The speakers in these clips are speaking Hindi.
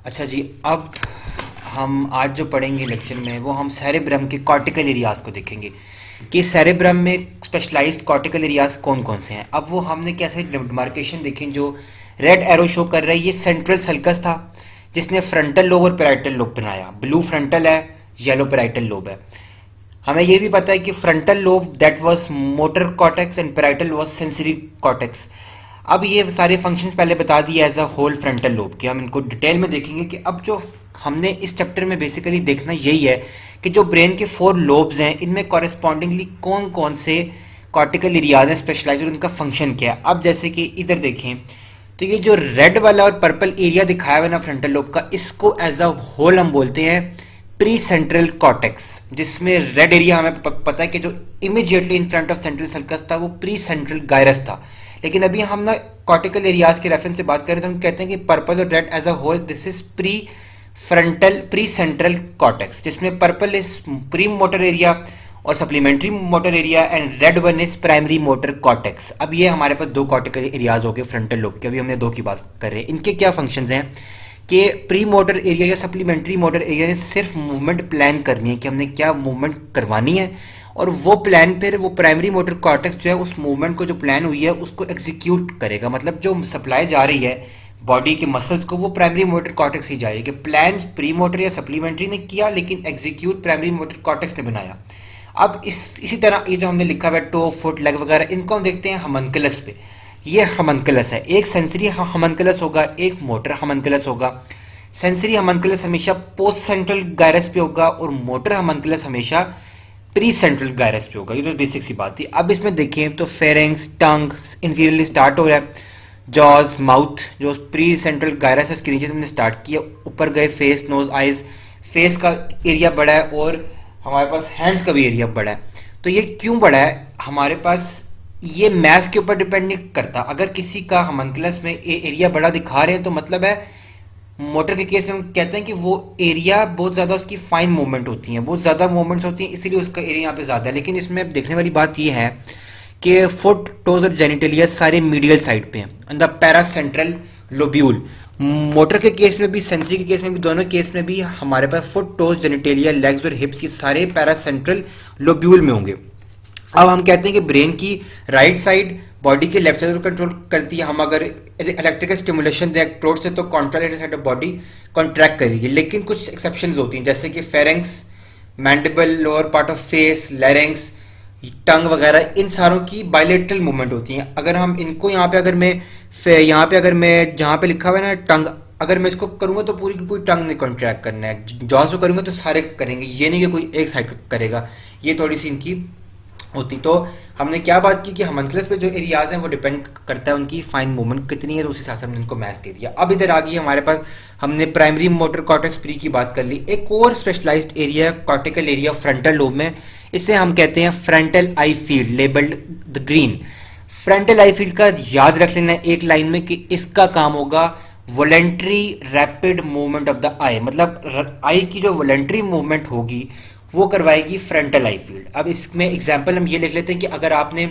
अच्छा जी, अब हम आज जो पढ़ेंगे लेक्चर में वो हम सेरेब्रम के कॉर्टिकल एरियाज को देखेंगे कि सेरेब्रम में स्पेशलाइज्ड कॉर्टिकल एरियाज कौन कौन से हैं। अब वो हमने कैसे डिमार्केशन देखें। जो रेड एरो शो कर रहा है ये सेंट्रल सल्कस था जिसने फ्रंटल लोब और पैराइटल लोब बनाया। ब्लू फ्रंटल है, येलो पैराइटल लोब है। हमें ये भी पता है कि frontal lobe that was motor cortex and parietal was sensory cortex. अब ये सारे फंक्शंस पहले बता दिए as a whole frontal lobe के, हम इनको डिटेल में देखेंगे कि अब जो हमने इस चैप्टर में बेसिकली देखना यही है कि जो ब्रेन के 4 लोब्स हैं इनमें कॉरेस्पॉन्डिंगली कौन कौन से कॉर्टिकल एरियाज हैं स्पेशलाइज और उनका फंक्शन क्या है। अब जैसे कि इधर देखें तो ये जो रेड वाला और पर्पल एरिया दिखाया हुआ है ना फ्रंटल लोब का, इसको एज अ होल हम बोलते हैं प्री सेंट्रल कॉर्टेक्स। जिसमें रेड एरिया हमें पता है कि जो immediately in front of central sulcus था वो प्री सेंट्रल गायरस था। लेकिन अभी हम ना कॉर्टिकल एरियाज के रेफरेंस से बात करें तो हम कहते हैं कि पर्पल और red as a whole this is precentral cortex, जिसमें purple is premotor area और supplementary motor area and red one is primary motor cortex. अब ये हमारे पास 2 कॉर्टिकल एरियाज हो गए फ्रंटल लोब के। अभी हमने 2 की बात कर रहे हैं। इनके क्या फंक्शंस हैं कि प्री मोटर एरिया या सप्लीमेंट्री मोटर एरिया ने सिर्फ मूवमेंट प्लान करनी है कि हमने क्या मूवमेंट करवानी है, और वो प्लान फिर वो प्राइमरी मोटर कॉर्टेक्स जो है उस मूवमेंट को जो प्लान हुई है उसको एग्जीक्यूट करेगा। मतलब जो सप्लाई जा रही है बॉडी के मसल्स को वो प्राइमरी मोटर कॉर्टेक्स ही जा रही है कि प्लान प्री मोटर या सप्लीमेंट्री ने किया लेकिन एग्जीक्यूट प्राइमरी मोटर कॉर्टेक्स ने बनाया। अब इसी तरह ये जो हमने लिखा हुआ है टो फुट लेग वगैरह, इनको हम देखते हैं हमनकलस पे। ये हमनकलस है, एक सेंसरी हमनकलस होगा, एक मोटर हमनकलस होगा। सेंसरी हमनकलस हमेशा पोस्ट सेंट्रल गायरस पे होगा और मोटर हमनकलस हमेशा प्री सेंट्रल गायरस पे होगा। ये तो बेसिक सी बात थी। अब इसमें देखें तो फेरेंक्स टंग इंफीरियरली स्टार्ट हो रहा है, जॉज माउथ जो प्री सेंट्रल गायरस है उसके नीचे से हमने स्टार्ट किया, ऊपर गए फेस नोज आइज। फेस का एरिया बड़ा है और हमारे पास हैंड्स का भी एरिया बड़ा है। तो ये क्यों बड़ा है हमारे पास, ये मैस के ऊपर डिपेंड नहीं करता। अगर किसी का हमनकलस में एरिया बड़ा दिखा रहे हैं तो मतलब है मोटर के केस में हम कहते हैं कि वो एरिया बहुत ज़्यादा उसकी फाइन मूवमेंट होती है, बहुत ज़्यादा मूवमेंट्स होती हैं इसीलिए उसका एरिया यहाँ पे ज़्यादा है। लेकिन इसमें देखने वाली बात ये है कि फुट टोज और जेनिटलिया सारे मीडियल साइड पे हैं and the para central lobule. Motor के केस में भी सेंसरी के केस में भी दोनों केस में भी हमारे पास फुट टोज जेनिटेलिया लेग्स और हिप्स ये सारे पैरा सेंट्रल लोब्यूल में होंगे। अब हम कहते हैं कि ब्रेन की राइट साइड बॉडी के लेफ्ट साइड को कंट्रोल करती है। हम अगर इलेक्ट्रिकल स्टिमुलेशन दें इलेक्ट्रोड से तो contralateral side of body contract करेगी। लेकिन कुछ एक्सेप्शंस होती हैं जैसे कि pharynx, mandible, lower part of face, larynx, tongue वगैरह, इन सारों की बायलेटरल मूवमेंट होती हैं। अगर हम इनको यहाँ पे अगर मैं जहाँ पे लिखा हुआ है ना टंग, अगर मैं इसको करूँगा तो पूरी की पूरी टंग नहीं कॉन्ट्रैक्ट करना है। जॉस को करूँगा तो सारे करेंगे, ये नहीं कि कोई एक साइड करेगा। ये थोड़ी सी इनकी होती। तो हमने क्या बात की कि हमनकलस पे जो एरियाज हैं वो डिपेंड करता है उनकी फाइन मूवमेंट कितनी है, तो उस हिसाब से हमने इनको मैच दे दिया। अब इधर आ गई हमारे पास, हमने प्राइमरी मोटर कॉर्टेक्स प्री की बात कर ली। एक और specialized area cortical area frontal lobe में, इसे हम कहते हैं frontal eye field, labelled the green. Frontal eye field का याद रख लेना एक लाइन में कि इसका काम होगा voluntary rapid movement of the eye. मतलब आई की जो वॉलेंट्री मूवमेंट होगी वो करवाएगी फ्रंटल आई फील्ड। अब इसमें एग्जांपल हम ये लिख लेते हैं कि अगर आपने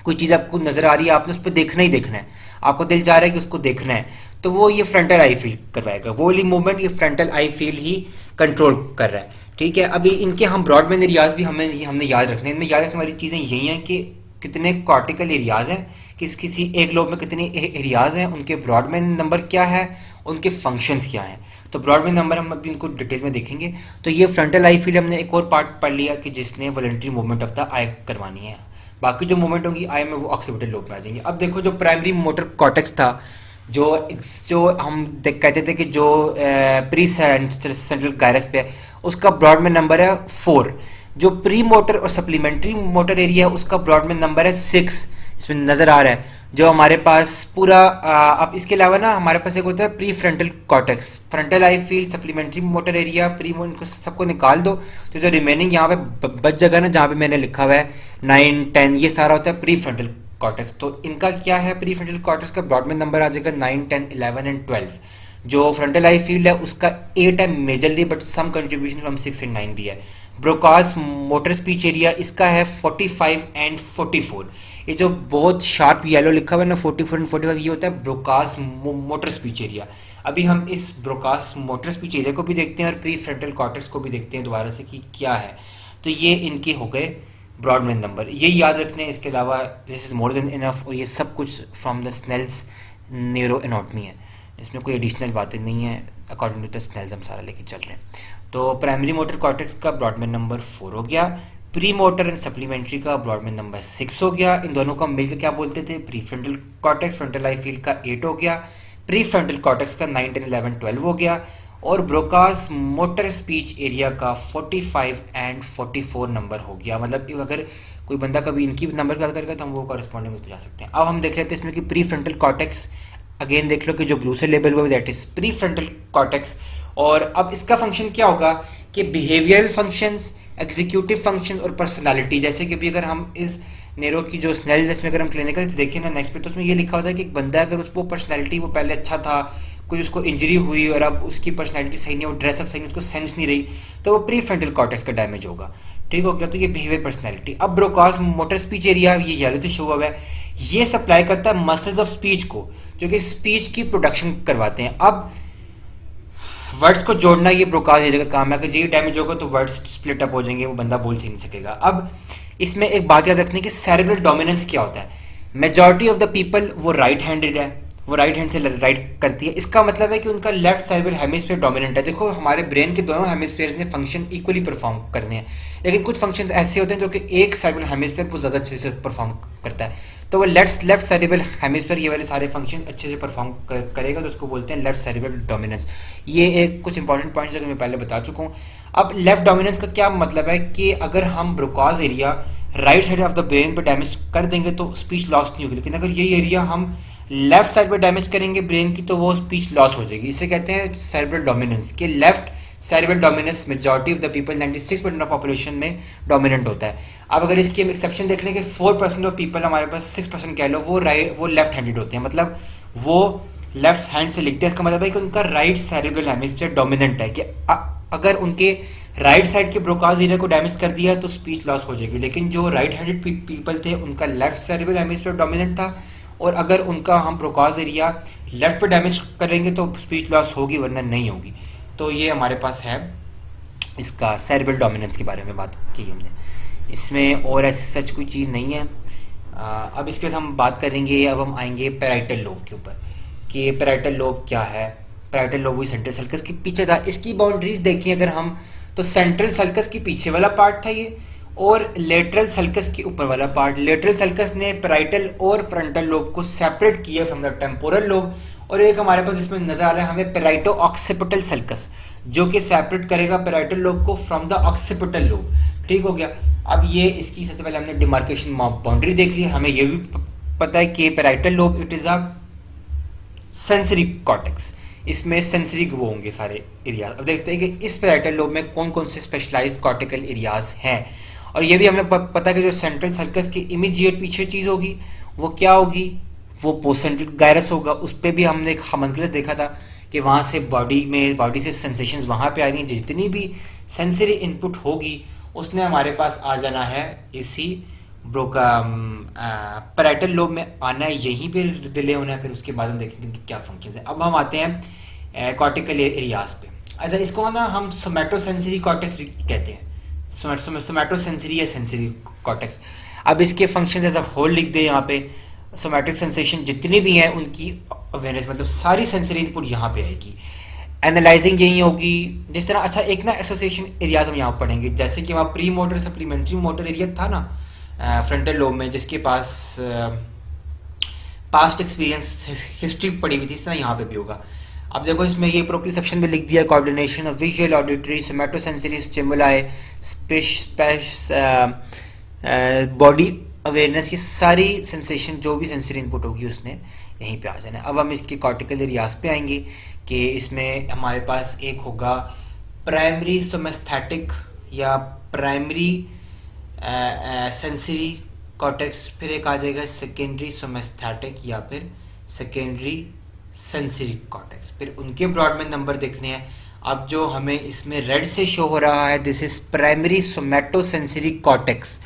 कोई चीज़ आपको नज़र आ रही है, आपने उस पर देखना ही देखना है, आपको दिल चाह रहा है कि उसको देखना है, तो वो ये फ्रंटल आई फील्ड करवाएगा। वो वाली मूवमेंट ये फ्रंटल आई फील्ड ही कंट्रोल कर रहा है। ठीक है। अभी इनके हम ब्रॉडबैंड एरियाज भी हमने याद रखने हैं। इनमें याद रखने वाली चीज़ें यही हैं कि कितने कॉर्टिकल एरियाज हैं, किसी एक लोब में कितने एरियाज हैं, उनके ब्रॉडबैंड नंबर क्या है, उनके फंक्शंस क्या हैं। तो ब्रॉडबैंड नंबर हम अभी इनको डिटेल में देखेंगे। तो ये फ्रंटल आई फील्ड हमने एक और पार्ट पढ़ लिया कि जिसने वॉलंटरी मूवमेंट ऑफ द आई करवानी है। बाकी जो मूवमेंट होंगी आई में वो ऑक्सीपिटल लोब में आ जाएंगे। अब देखो जो प्राइमरी मोटर कॉर्टेक्स था, जो हम कहते थे कि जो प्री सेंट्रल गायरस पे है, उसका ब्रॉडबैंड नंबर है 4। जो प्री मोटर और सप्लीमेंट्री मोटर एरिया है उसका ब्रॉडबैंड नंबर है 6, इसमें नज़र आ रहा है। जो हमारे पास पूरा अब इसके अलावा ना हमारे पास एक होता है prefrontal cortex, frontal eye field, supplementary motor area, pre, इनको सबको निकाल दो तो जो रिमेनिंग यहाँ पे बच जगह ना जहाँ पे मैंने लिखा हुआ है 9, 10, ये सारा होता है प्री फ्रंटल कॉर्टेक्स। तो इनका क्या है, प्री फ्रंटल कॉर्टेक्स का ब्रॉडबैंड नंबर आ जाएगा 9, 10, 11 एंड 12। जो फ्रंटल आई फील्ड है उसका 8 है majorly, but some contribution from 6 and 9 भी है। ब्रोकास मोटर स्पीच एरिया इसका है 45 एंड 44। ये जो बहुत शार्प येलो लिखा हुआ है ना 44 एंड 45, ये होता है ब्रोकास मोटर स्पीच एरिया। अभी हम इस ब्रोकास मोटर स्पीच एरिया को भी देखते हैं और प्री फ्रंटल कॉर्टेक्स को भी देखते हैं दोबारा से कि क्या है। तो ये इनके हो गए ब्रॉडमैन नंबर, ये याद रखने। इसके अलावा this is more than enough, और ये सब कुछ from the Snell's neuroanatomy है, इसमें कोई एडिशनल बातें नहीं है, अकॉर्डिंग टू द स्नेल्स हम सारा लेके चल रहे हैं। तो प्राइमरी मोटर कॉर्टेक्स का ब्रॉडमैन नंबर 4 हो गया, प्री मोटर एंड सप्लीमेंट्री का ब्रॉडमैन नंबर 6 हो गया। इन दोनों का मिलकर क्या बोलते थे, pre frontal cortex, frontal eye field का 8 हो गया, प्री फ्रंटल कॉर्टेक्स का 9, 10, 11, 12 हो गया, और ब्रोकास मोटर स्पीच एरिया का 45 एंड 44 नंबर हो गया। मतलब अगर कोई बंदा कभी इनकी नंबर की बात करेगा तो हम वो कॉरेस्पॉन्डिंग में जा सकते हैं। अब हम देख लेते हैं इसमें कि प्री फ्रंटल कॉर्टेक्स, अगेन देख लो कि जो ब्लू से लेबल हुआ that is pre frontal cortex. और अब इसका फंक्शन क्या होगा कि बिहेवियरल फंक्शंस, एग्जीक्यूटिव फंक्शन और पर्सनालिटी। जैसे कि अभी अगर हम इस नेरो की जो स्नेल, जिसमें अगर हम क्लिनिकल्स देखें ना नेक्स्ट पे, तो उसमें ये लिखा होता है कि एक बंदा अगर उसको पर्सनालिटी वो पहले अच्छा था, कोई उसको इंजरी हुई और अब उसकी पर्सनालिटी सही नहीं, वो ड्रेसअप सही नहीं, उसको सेंस नहीं रही, तो वो प्री फ्रंटल कॉर्टेक्स का डैमेज होगा। ठीक हो गया, तो ये बिहेवियर पर्सनालिटी। अब ब्रोकास मोटर स्पीच एरिया, ये येलो से शो हुआ है, ये सप्लाई करता है मसल्स ऑफ स्पीच को, जो कि स्पीच की प्रोडक्शन करवाते हैं। अब वर्ड्स को जोड़ना ये ब्रोकास एरिया का काम है, अगर ये डैमेज होगा तो वर्ड्स स्प्लिट अप हो जाएंगे, वो बंदा बोल ही नहीं सकेगा। अब इसमें एक बात याद रखनी कि सेरेब्रल डोमिनेंस क्या होता है। मेजॉरिटी ऑफ द पीपल वो राइट हैंडेड है, वो राइट हैंड से राइट करती है, इसका मतलब है कि उनका लेफ्ट सेरेब्रल हेमिस्फीयर डोमिनेंट है। देखो हमारे ब्रेन के दोनों हेमिस्फीयर्स ने फंक्शन इक्वली परफॉर्म करने हैं, लेकिन कुछ फंक्शंस ऐसे होते हैं जो कि एक सेरेब्रल हेमिस्फीयर बहुत ज़्यादा अच्छे से परफॉर्म करता है, तो वो लेफ्ट सेरेब्रल हेमिस्फीयर ये वाले सारे फंक्शन अच्छे से परफॉर्म करेगा, तो उसको बोलते हैं लेफ्ट सेरेब्रल डोमिनेंस। ये एक कुछ इंपॉर्टेंट पॉइंट्स अगर मैं पहले बता चुका हूँ। अब लेफ्ट डोमिनेंस का क्या मतलब है कि अगर हम Broca's area right side of the brain पर डैमेज कर देंगे तो स्पीच लॉस नहीं होगी, लेकिन अगर ये एरिया हम लेफ्ट साइड पर डैमेज करेंगे ब्रेन की तो वो स्पीच लॉस हो जाएगी। इसे कहते हैं सेरेब्रल डोमिनेंस, के left cerebral dominance majority of the people 96% of population में डोमिनेंट होता है। अब अगर इसकी हम एक्सेप्शन देख लें कि 4% ऑफ पीपल, हमारे पास 6% कह लो, वो लेफ्ट हैंडेड होते हैं, मतलब वो लेफ्ट हैंड से लिखते हैं। इसका मतलब है कि उनका राइट सेरेब्रल हेमिस्फीयर डोमिनेंट है, कि अगर उनके राइट साइड के ब्रोकास एरिया को डैमेज कर दिया तो स्पीच लॉस हो जाएगी। लेकिन जो राइट हैंडेड पीपल थे उनका लेफ्ट सेरेब्रल हेमिस्फीयर डोमिनेंट था, और अगर उनका हम ब्रोकास एरिया लेफ्ट पे डैमेज करेंगे तो स्पीच लॉस होगी, वरना नहीं होगी। तो ये हमारे पास है इसका सेरेब्रल डोमिनेंस के बारे में बात की हमने। इसमें और ऐसी सच कोई चीज़ नहीं है। अब इसके बाद हम बात करेंगे, अब हम आएंगे पैराइटल लोब के ऊपर कि पैराइटल लोब क्या है। पैराइटल लोब वही सेंट्रल सर्कस के पीछे था। इसकी बाउंड्रीज देखिए अगर हम, तो सेंट्रल सर्कस के पीछे वाला पार्ट था ये, और लेटरल सल्कस के ऊपर वाला पार्ट। लेटरल सल्कस ने पैराइटल और फ्रंटल लोब को सेपरेट किया फ्रॉम द टेम्पोरल लोब, और एक हमारे पास इसमें नजर आ रहा है हमें पैराइटो ऑक्सीपिटल सल्कस, जो कि सेपरेट करेगा पैराइटल लोब को फ्रॉम द ऑक्सीपिटल लोब। ठीक हो गया। अब ये इसकी सबसे पहले हमने डिमार्केशन बाउंड्री देख ली। हमें यह भी पता है कि parietal lobe it is a sensory cortex, इसमें सेंसरी वो होंगे सारे एरियाज। अब देखते हैं कि इस पैराइटल लोब में कौन कौन से स्पेशलाइज्ड कॉर्टिकल एरियाज हैं। और ये भी हमें पता है कि जो सेंट्रल सर्कस की इमीडिएट पीछे चीज़ होगी वो क्या होगी, वो पोस्ट सेंट्रल गायरस होगा। उस पर भी हमने एक हमनक्लेस देखा था कि वहाँ से बॉडी से सेंसेशंस वहाँ पे आ रही हैं, जितनी भी सेंसरी इनपुट होगी उसने हमारे पास आ जाना है इसी पैराइटल लोब में आना है, यहीं पे डिले होना है। फिर उसके बाद हम देखेंगे कि क्या फंक्शंस हैं। अब हम आते हैं कॉर्टिकल एरियाज पे। अच्छा, इसको ना हम सोमैटोसेंसरी कॉर्टेक्स भी कहते हैं, सोमैटोसेंसरी या सेंसरी कॉर्टेक्स। अब इसके फंक्शन एज अ होल लिख दे यहाँ पे। सोमैटिक सेंसेशन जितनी भी हैं उनकी अवेयरनेस, मतलब सारी सेंसरी इनपुट यहाँ पे आएगी। एनालाइजिंग यही होगी जिस तरह। अच्छा, एक ना एसोसिएशन एरियाज हम यहाँ पढ़ेंगे, जैसे कि वहाँ pre motor supplementary motor area था ना फ्रंटल लोब में, जिसके पास पास्ट एक्सपीरियंस हिस्ट्री पड़ी हुई थी, इस तरह यहाँ पे भी होगा। अब देखो इसमें ये प्रोप्रिसेप्शन में लिख दिया, coordination of visual, auditory, somatosensory stimuli, body awareness, ये सारी सेंसेशन जो भी सेंसरी इनपुट होगी उसने यहीं पे आ जाना है। अब हम इसके कॉर्टिकल एरियाज पे आएंगे कि इसमें हमारे पास एक होगा प्राइमरी सोमेस्थेटिक या प्राइमरी सेंसरी कॉर्टेक्स, फिर एक आ जाएगा सेकेंडरी सोमेस्थेटिक या फिर सेकेंडरी सेंसरी कॉर्टेक्स। फिर उनके ब्रॉडमैन नंबर देखने हैं। अब जो हमें इसमें रेड से शो हो रहा है this is primary somatosensory cortex.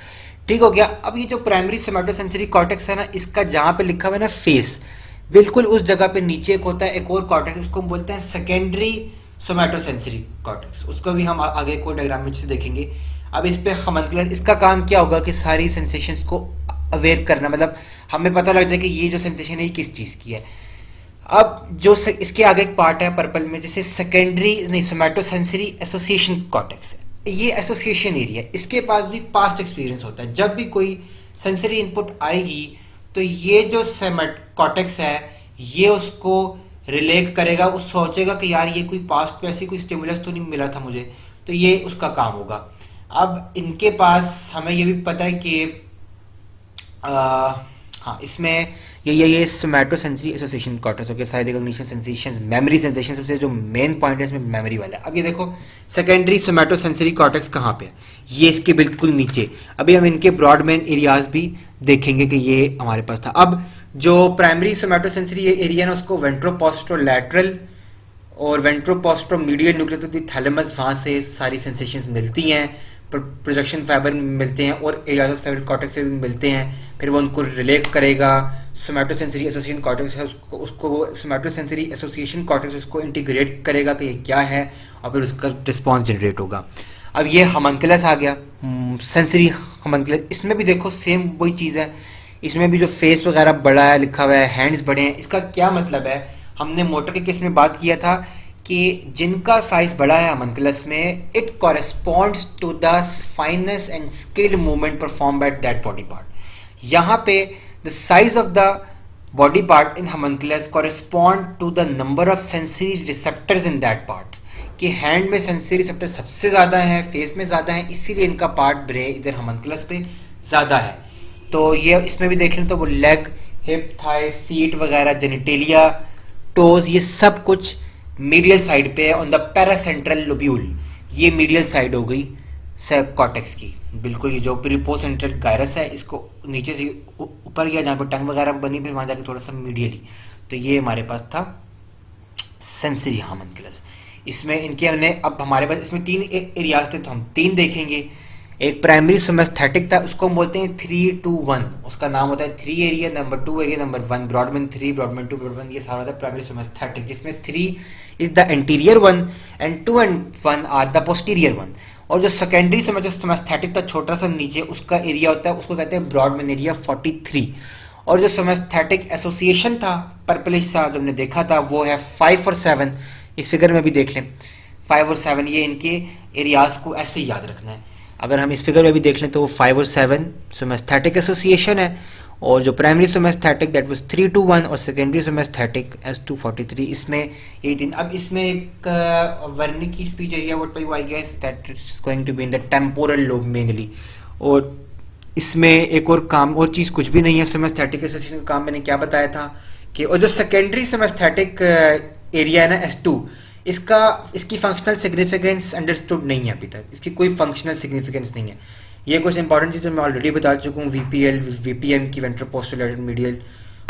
ठीक हो गया। अब ये जो प्राइमरी सोमैटोसेंसरी कॉर्टेक्स है ना, इसका जहाँ पे लिखा हुआ है ना फेस, बिल्कुल उस जगह पे नीचे एक होता है एक और कॉर्टेक्स, उसको हम बोलते हैं सेकेंडरी सोमैटोसेंसरी कॉर्टेक्स। उसको भी हम आगे कोई डायग्राम में से देखेंगे। अब इस पे होमनकुलस, इसका काम क्या होगा कि सारी सेंसेशंस को अवेयर करना, मतलब हमें पता लगता है कि ये जो सेंसेशन है ये किस चीज़ की है। अब जो इसके आगे एक पार्ट है पर्पल में, जैसे सेकेंडरी नहीं सोमैटोसेंसरी एसोसिएशन कॉर्टेक्स है, ये एसोसिएशन एरिया, इसके पास भी पास्ट एक्सपीरियंस होता है। जब भी कोई सेंसरी इनपुट आएगी तो ये जो कॉर्टेक्स है ये उसको रिलेट करेगा, वो सोचेगा कि यार ये कोई पास्ट पे ऐसी कोई स्टिमुलस तो नहीं मिला था मुझे, तो ये उसका काम होगा। अब इनके पास हमें ये भी पता है कि हाँ इसमें ये सोमैटोसेंसरी एसोसिएशन कॉर्टेक्स हो गया, सारे रिकॉग्निशन सेंसेशंस, मेमोरी सेंसेशन, सबसे जो मेन पॉइंट है इसमें मेमोरी वाला है। अब ये देखो सेकेंडरी सोमैटोसेंसरी कॉर्टेक्स कहाँ पे है, ये इसके बिल्कुल नीचे। अभी हम इनके ब्रॉड मेन एरियाज भी देखेंगे कि ये हमारे पास था। अब जो प्राइमरी सोमैटोसेंसरी एरिया है उसको वेंट्रोपोस्ट्रोलैटरल और वेंट्रोपोस्ट्रोमीडियल न्यूक्लियस ऑफ द थैलेमस, वहाँ से सारी सेंसेशंस मिलती हैं, प्रोजेक्शन फाइबर मिलते हैं और एरियाज ऑफ सेरेब्रल कॉर्टेक्स से भी मिलते हैं। फिर वो उनको रिलेट करेगा, सोमैटोसेंसरी एसोसिएशन कॉर्टेक्स है उसको सोमैटोसेंसरी एसोसिएशन कॉर्टेक्स उसको इंटीग्रेट करेगा कि ये क्या है, और फिर उसका रिस्पॉन्स जनरेट होगा। अब ये होमनकुलस आ गया, सेंसरी होमनकुलस। इसमें भी देखो सेम वही चीज़ है, इसमें भी जो फेस वगैरह बड़ा है लिखा हुआ है, हैंड्स बड़े हैं। इसका क्या मतलब है, हमने मोटर के केस में बात किया था कि जिनका साइज बड़ा है होमनकुलस में, it corresponds to the finest and skilled movement perform by that body part. यहाँ पे the size of the body part in homunculus correspond to the number of sensory receptors in that part, कि हैंड में सेंसरी रिसेप्टर सबसे ज़्यादा है, फेस में ज़्यादा है, इसीलिए इनका पार्ट ब्रे इधर होमनकुलस पे ज़्यादा है। तो ये इसमें भी देख लें तो वो लेग, हिप, थाई, फीट वगैरह, जेनिटेलिया, टोज, ये सब कुछ मीडियल साइड पे है ऑन द पैरासेंट्रल लोब्यूल। ये मीडियल साइड हो गई कॉर्टेक्स की, बिल्कुल। ये जो प्रीपोस्ट सेंट्रल गायरस है इसको नीचे से ऊपर गया जहाँ पर टंग वगैरह बनी, फिर वहाँ जाके थोड़ा सा मीडियली। तो ये हमारे पास था सेंसरी होमनकुलस। इसमें इनके हमने, अब हमारे पास इसमें तीन एरियाज थे तो हम तीन देखेंगे। एक प्राइमरी सोमेस्थेटिक था, उसको हम बोलते हैं 3-2-1, उसका नाम होता है 3 area, number 2 area, number 1 Brodmann 3, Brodmann 2, Brodmann, ये सारा होता है प्राइमरी सोमेस्थेटिक, जिसमें 3 is the anterior one and 2 and 1 are the posterior one. और जो सेकेंडरी सोमेस्थेटिक था छोटा सा नीचे, उसका एरिया होता है, उसको कहते हैं ब्रॉडमैन एरिया 43। और जो सोमेस्थेटिक एसोसिएशन था पर्पलिश सा जो हमने देखा था, वो है 5 और 7। इस फिगर में भी देख लें 5 और 7, ये इनके एरियाज को ऐसे ही याद रखना है। अगर हम इस फिगर में भी देख लें तो वो 5 और 7 सोमेस्थेटिक एसोसिएशन है, और जो प्राइमरी सोमेस्थेटिक दैट वाज 3-2-1 और सेकेंडरी सोमेस्थेटिक S2-43, इसमें यही तीन। अब इसमें एक Wernicke speech area what I guess that is going to be in the temporal lobe mainly. और इसमें एक और काम और चीज़ कुछ भी नहीं है। सोमेस्थेटिक एसोसिएशन का काम मैंने क्या बताया था कि, और जो सेकेंडरी सोमेस्थेटिक एरिया है ना S2, इसकी फंक्शनल सिग्निफिकेंस अंडरस्टूड नहीं है अभी तक, इसकी कोई फंक्शनल सिग्निफिकेंस नहीं है। ये कुछ इंपॉर्टेंट चीज़ मैं ऑलरेडी बता चुका हूँ, VPL VPM की वेंट्रोपोस्टरलैटरल मीडियल,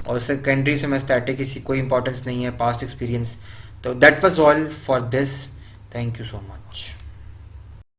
और सेकेंडरी सोमेस्थेटिक इसकी कोई इंपॉर्टेंस नहीं है, पास्ट एक्सपीरियंस। तो that was all for this, thank you so much.